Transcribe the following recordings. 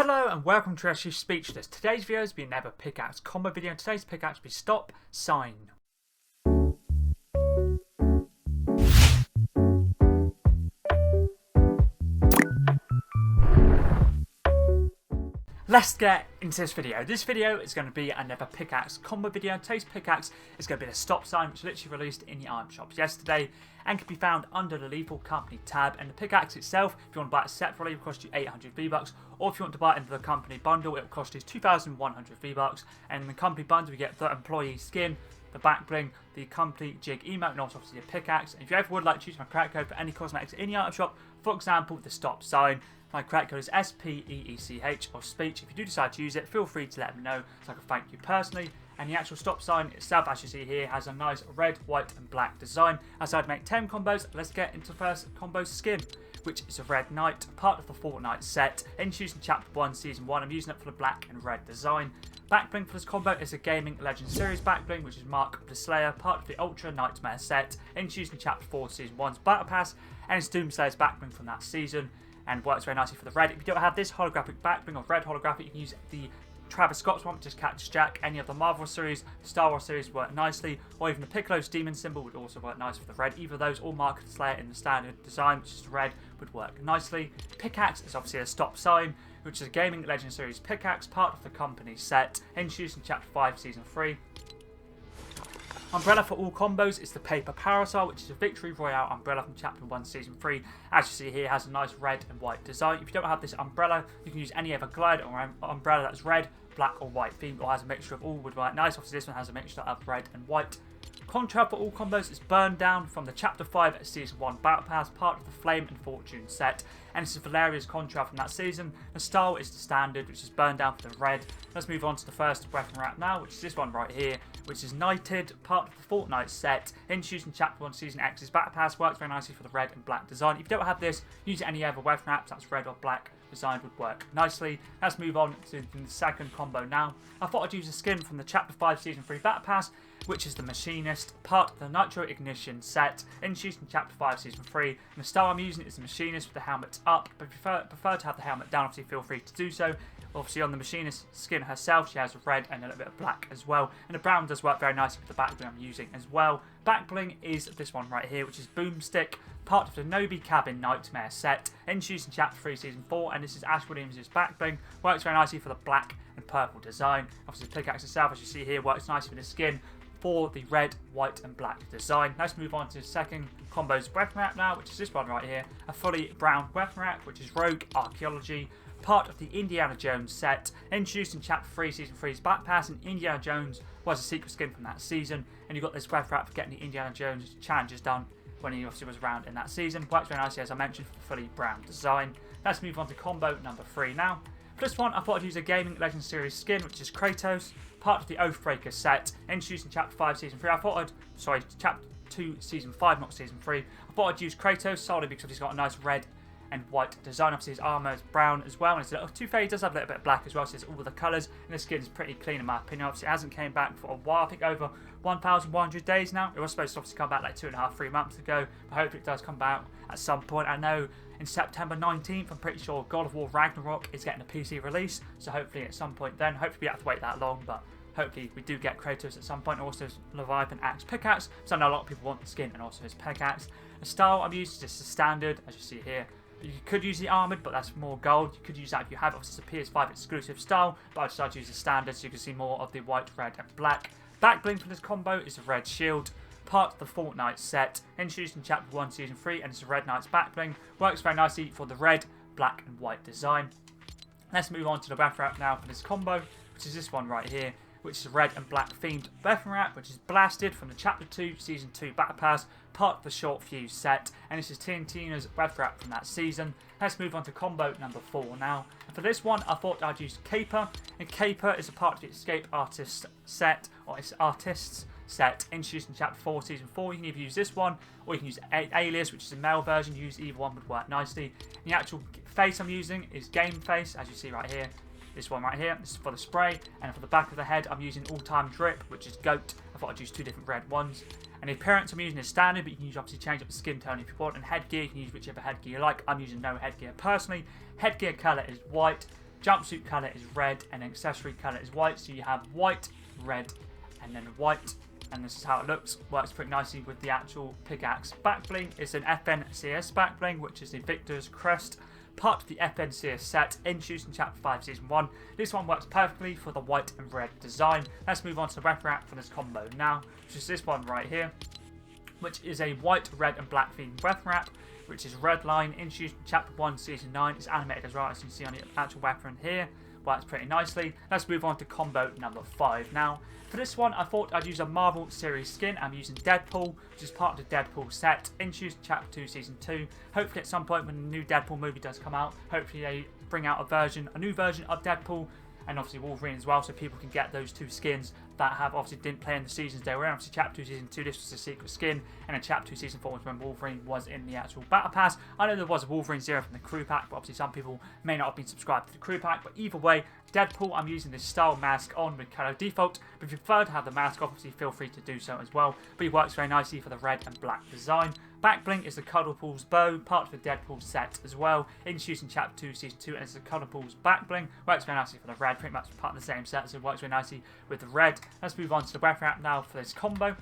Hello and welcome to Actually Speechless. Today's video has been another pickaxe combo video. Today's pickaxe will be Stop Sign. Let's get into this video. This video is going to be another pickaxe combo video. Today's pickaxe is going to be the Stop Sign, which was literally released in the item shops yesterday and can be found under the Lethal Company tab. And the pickaxe itself, if you want to buy it separately, it will cost you 800 V-Bucks, or if you want to buy it into the company bundle, it will cost you 2,100 V-Bucks. And in the company bundle, you get the employee skin, the back bling, the company jig emote, and also obviously the pickaxe. And if you ever would like to use my credit code for any cosmetics in the item shop, for example, the Stop Sign, my credit code is SPEECH or speech. If you do decide to use it, feel free to let me know so I can thank you personally. And the actual Stop Sign itself, as you see here, has a nice red, white and black design. As I'd make 10 combos, let's get into the first combo skin, which is a Red Knight, part of the Fortnite set, introduced in Chapter 1, Season 1. I'm using it for the black and red design. Back bling for this combo is a Gaming Legends Series back bling, which is Mark the Slayer, part of the Ultra Nightmare set, introduced in Chapter 4, Season 1's Battle Pass, and it's Doomslayer's back bling from that season, and works very nicely for the red. If you don't have this holographic back bling or red holographic, you can use the Travis Scott's one, which is Cactus Jack. Any of the Marvel series, Star Wars series work nicely, or even the Piccolo's demon symbol would also work nice for the red. Either of those or Mark the Slayer in the standard design, which is red, would work nicely. Pickaxe is obviously a Stop Sign, which is a Gaming Legends Series pickaxe, part of the company set, introduced in Chapter 5, Season 3. Umbrella for all combos is the Paper Parasol, which is a Victory Royale umbrella from Chapter 1, Season 3. As you see here, it has a nice red and white design. If you don't have this umbrella, you can use any other glider or umbrella that's red, black or white themed, or has a mixture of all, would work nice. Obviously this one has a mixture of red and white. Contra for all combos is Burn Down from the Chapter 5 Season 1 Battle Pass, part of the Flame and Fortune set. And this is Valeria's Contra from that season. The style is the standard, which is Burn Down for the red. Let's move on to the first weapon wrap now, which is this one right here, which is Knighted, part of the Fortnite set, introduced in Chapter 1 Season X's Battle Pass, works very nicely for the red and black design. If you don't have this, use any other weapon wraps that's red or black design would work nicely. Let's move on to the second combo now. I thought I'd use a skin from the Chapter 5 Season 3 Battle Pass, which is the Machinist, part of the Nitro Ignition set, introduced in Chapter 5 Season 3. And the style I'm using is the Machinist with the helmet up, but if you prefer to have the helmet down, obviously feel free to do so. Obviously on the Machinist skin herself, she has red and a little bit of black as well. And the brown does work very nicely with the back bling I'm using as well. Back bling is this one right here, which is Boomstick, part of the Nobi Cabin Nightmare set, introduced in Chapter 3 Season 4. And this is Ash Williams' back bling. Works very nicely for the black and purple design. Obviously the pickaxe itself, as you see here, works nicely with the skin for the red, white and black design. Let's move on to the second combo's weapon wrap now, which is this one right here, a fully brown weapon wrap, which is Rogue Archaeology, part of the Indiana Jones set, introduced in Chapter 3 Season 3's Battle Pass, and Indiana Jones was a secret skin from that season. And you got this weapon wrap for getting the Indiana Jones challenges done when he obviously was around in that season. Works very nicely, as I mentioned, for the fully brown design. Let's move on to combo number 3 now. For this one, I thought I'd use a Gaming Legends Series skin, which is Kratos, part of the Oathbreaker set, introduced in Chapter 5 Season 3. Chapter 2 Season 5, not Season 3. I thought I'd use Kratos solely because he's got a nice red and white design. Obviously his armour is brown as well, and his little two-face does have a little bit of black as well, so it's all the colours, and the skin is pretty clean in my opinion. Obviously it hasn't came back for a while, I think over 1,100 days now. It was supposed to obviously come back like 2.5, 3 months ago, but hopefully it does come back at some point. I know in September 19th, I'm pretty sure God of War Ragnarok is getting a PC release, so hopefully at some point then, hopefully we don't have to wait that long, but hopefully we do get Kratos at some point. Also Leviathan Axe Pickaxe, so I know a lot of people want the skin and also his pickaxe. The style I'm using is just the standard, as you see here. You could use the armoured, but that's more gold. You could use that if you have. Obviously it's a PS5 exclusive style, but I decided to use the standard so you can see more of the white, red and black. Back bling for this combo is a red shield, part of the Fortnite set, introduced in Chapter 1 Season 3, and it's a Red Knight's back bling. Works very nicely for the red, black and white design. Let's move on to the weapon wrap now for this combo, which is this one right here, which is a red and black themed weapon wrap, which is Blasted from the Chapter 2 Season 2 Battle Pass, part of the Short Fuse set, and this is Tina's weapon wrap from that season. Let's move on to combo number 4 now. And for this one, I thought I'd use Caper, and Caper is a part of the Escape Artist set, or it's Artists set, introduced in Chapter 4 Season 4. You can either use this one, or you can use Alias, which is a male version. Use either one would work nicely. And the actual face I'm using is Game Face, as you see right here. This one right here, this is for the spray, and for the back of the head I'm using All Time Drip, which is Goat. I thought I'd use 2 different red ones. And the appearance I'm using is standard, but you can obviously change up the skin tone if you want. And headgear, you can use whichever headgear you like. I'm using no headgear personally. Headgear colour is white. jumpsuit colour is red, and accessory colour is white. So you have white, red, and then white. And this is how it looks. Works pretty nicely with the actual pickaxe. Back bling is an FNCS back bling, which is the Victor's Crest, part of the FNCS set introduced in Chapter 5 Season 1. This one works perfectly for the white and red design. Let's move on to the weapon wrap for this combo now, which is this one right here, which is a white, red, and black themed weapon wrap, which is Redline, introduced in Chapter 1 Season 9. It's animated as well, as you can see on the actual weapon here. Works pretty nicely. Let's move on to combo number 5 now. For this one, I thought I'd use a Marvel series skin. I'm using Deadpool, which is part of the Deadpool set, introduced in Chapter 2 Season 2. Hopefully at some point when the new Deadpool movie does come out, hopefully they bring out a new version of Deadpool, and obviously Wolverine as well, so people can get those two skins that have obviously didn't play in the seasons they were in. Obviously Chapter 2 Season 2, this was a secret skin, and in Chapter 2 Season 4 was when Wolverine was in the actual Battle Pass. I know there was a Wolverine Zero from the crew pack, but obviously some people may not have been subscribed to the crew pack, but either way, Deadpool, I'm using this style mask on with color default, but if you prefer to have the mask off, obviously feel free to do so as well, but it works very nicely for the red and black design. Back bling is the Cuddlepools bow, part of the Deadpool set as well, introduced in Chapter 2 Season 2, and it's the Cuddlepools back bling. Works very nicely for the red, pretty much part of the same set, so it works very nicely with the red. Let's move on to the weapon wrap now for this combo,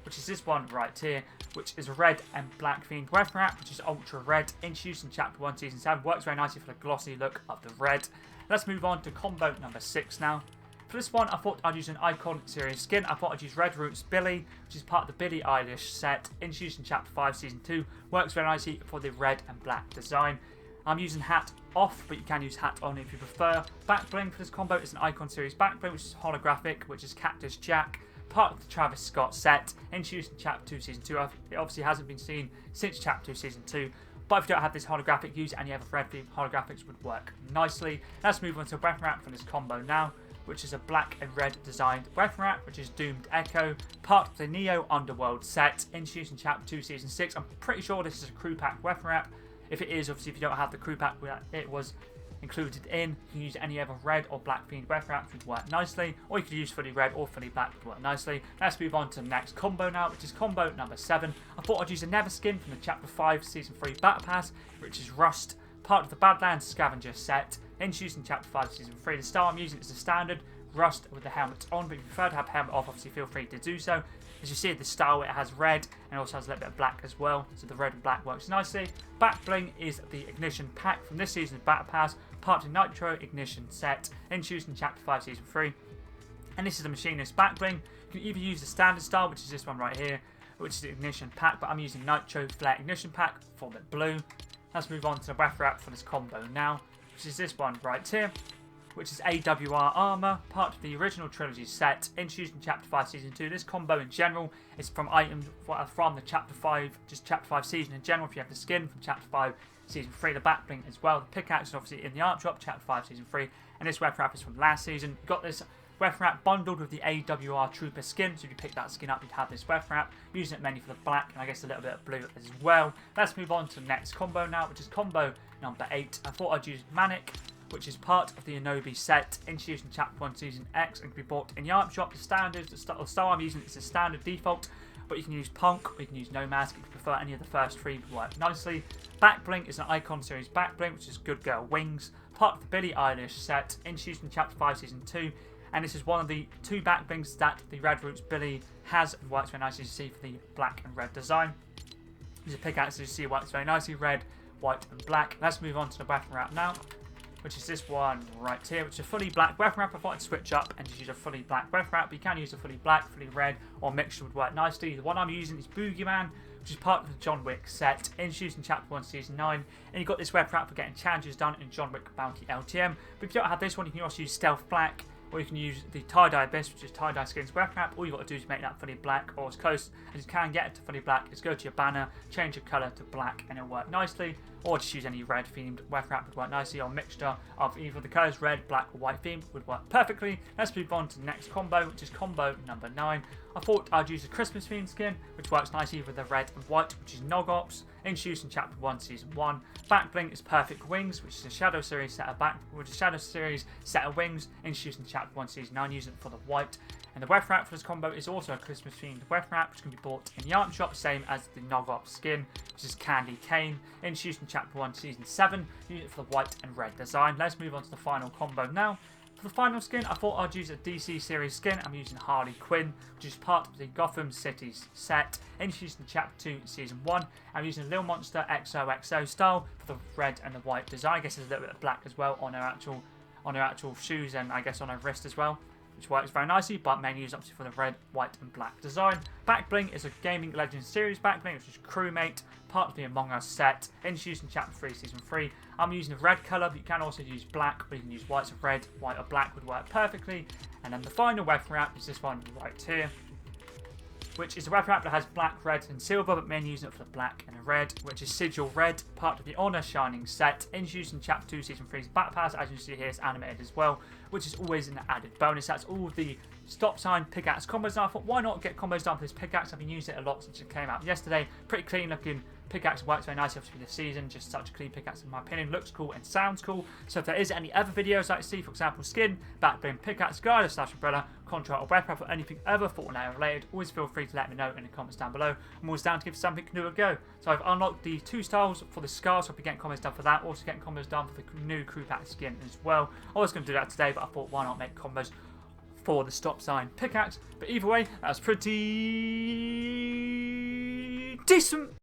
which is this one right here, which is a red and black themed weapon wrap, which is ultra red, introduced in Chapter 1 Season 7. Works very nicely for the glossy look of the red. Let's move on to combo number 6 now. For this one, I thought I'd use an iconic series skin. I thought I'd use Red Roots Billy, which is part of the Billie Eilish set, introduced in Chapter 5 Season 2. Works very nicely for the red and black design. I'm using hat off, but you can use hat on if you prefer. Back bling for this combo is an Icon series back bling, which is holographic, which is Cactus Jack, part of the Travis Scott set, introduced in Chapter 2 Season 2. It obviously hasn't been seen since Chapter 2 Season 2. But if you don't have this holographic, use any other red themed holographics would work nicely. Let's move on to a weapon wrap for this combo now, which is a black and red designed weapon wrap, which is Doomed Echo, part of the Neo Underworld set, introduced in Chapter 2 Season 6. I'm pretty sure this is a crew pack weapon wrap. If it is, obviously if you don't have the crew pack it was included in, you can use any other red or black themed weapon wraps would work nicely, or you could use fully red or fully black would work nicely. Let's move on to the next combo now, which is combo number 7. I thought I'd use another skin from the Chapter 5 Season 3 Battle Pass, which is Rust, part of the Badlands Scavenger set, introduced in Chapter 5 Season 3. The style I'm using is the standard Rust with the helmet on, but if you prefer to have the helmet off, obviously feel free to do so. As you see, the style, it has red and also has a little bit of black as well, so the red and black works nicely. Back bling is the Ignition pack from this season's Battle Pass, part of the Nitro Ignition set, introduced in Chapter 5 Season 3. And this is the Machinist back bling. You can either use the standard style, which is this one right here, which is the Ignition pack, but I'm using Nitro Flare Ignition pack for the blue. Let's move on to the weapon wrap for this combo now, which is this one right here, which is AWR Armor, part of the original trilogy set, introduced in Chapter 5 Season 2. This combo in general is from items from the Chapter 5 season in general. If you have the skin from Chapter 5 Season 3, the back bling as well. The pickaxe is obviously in the art drop, Chapter 5 Season 3, and this weapon wrap is from last season. You've got this weapon wrap bundled with the AWR Trooper skin, so if you pick that skin up, you'd have this weapon wrap. Using it mainly for the black, and I guess a little bit of blue as well. Let's move on to the next combo now, which is combo number 8. I thought I'd use Manic, which is part of the Anobi set, introduced in Chapter 1 Season X and can be bought in the art shop. The standard, the style I'm using is the standard default, but you can use Punk or you can use No Mask if you prefer any of the first 3 would work nicely. Back bling is an Icon series back bling, which is Good Girl Wings, part of the Billie Eilish set, introduced in Chapter 5 Season 2, and this is one of the 2 back blings that the Red Roots Billy has and works very nicely, as you see, for the black and red design. There's a pickaxe, as you see, works very nicely, red, white and black. Let's move on to the weapon wrap now, which is this one right here, which is a fully black weapon wrap. I thought I'd switch up and just use a fully black weapon wrap, but you can use a fully black, fully red, or mixture would work nicely. The one I'm using is Boogeyman, which is part of the John Wick set, introduced in Chapter 1 Season 9, and you've got this weapon wrap for getting challenges done in John Wick Bounty LTM. But if you don't have this one, you can also use Stealth Black, or you can use the Tie-Dye Abyss, which is Tie-Dye Skins weapon wrap. All you've got to do is make that fully black, or as close as you can get it to fully black is go to your banner, change your colour to black, and it'll work nicely. Or just use any red themed weapon wrap would work nicely, or a mixture of either the colours red, black, or white themed would work perfectly. Let's move on to the next combo, which is combo number 9. I I thought I'd use a Christmas themed skin, which works nicely with the red and white, which is Nogops, introduced in Chapter 1, Season 1. Back bling is Perfect Wings, which is a Shadow Series set of wings, introduced in Chapter 1, Season 9, using it for the white. And the weapon wrap for this combo is also a Christmas themed weapon wrap, which can be bought in the item shop, same as the Nogops skin, which is Candy Cane, introduced in Chapter 1, Season 7, using it for the white and red design. Let's move on to the final combo now. For the final skin, I thought I'd use a DC series skin. I'm using Harley Quinn, which is part of the Gotham Cities set, introduced in Chapter 2, Season 1. I'm using a Lil Monster XOXO style for the red and the white design. I guess there's a little bit of black as well on her actual shoes and I guess on her wrist as well, which works very nicely, but mainly used obviously for the red, white and black design. Back bling is a Gaming Legends Series back bling, which is Crewmate, part of the Among Us set, introduced in Chapter 3, Season 3. I'm using a red colour, but you can also use black, or you can use whites of red, white or black would work perfectly. And then the final weapon wrap is this one right here, which is a weapon wrap that has black, red and silver, but mainly using it for the black and the red, which is Sigil Red, part of the Honor Shining set, introduced in Chapter 2, Season 3's Battle Pass. As you see here, it's animated as well, which is always an added bonus. That's all the stop sign pickaxe combos. And I thought, why not get combos done for this pickaxe? I've been using it a lot since it came out yesterday. Pretty clean looking pickaxe, works very nicely obviously for the season. Just such a clean pickaxe in my opinion. Looks cool and sounds cool. So if there is any other videos I'd like to see, for example skin, back bling, pickaxe, guide, slash umbrella, contract or weapon wrap, or anything other Fortnite related, always feel free to let me know in the comments down below. I'm always down to give something new a go. So I've unlocked the 2 styles for the scars, so I'll be getting comments done for that. Also getting combos done for the new crew pack skin as well. I was going to do that today, but I thought why not make combos for the stop sign pickaxe. But either way, that's pretty decent.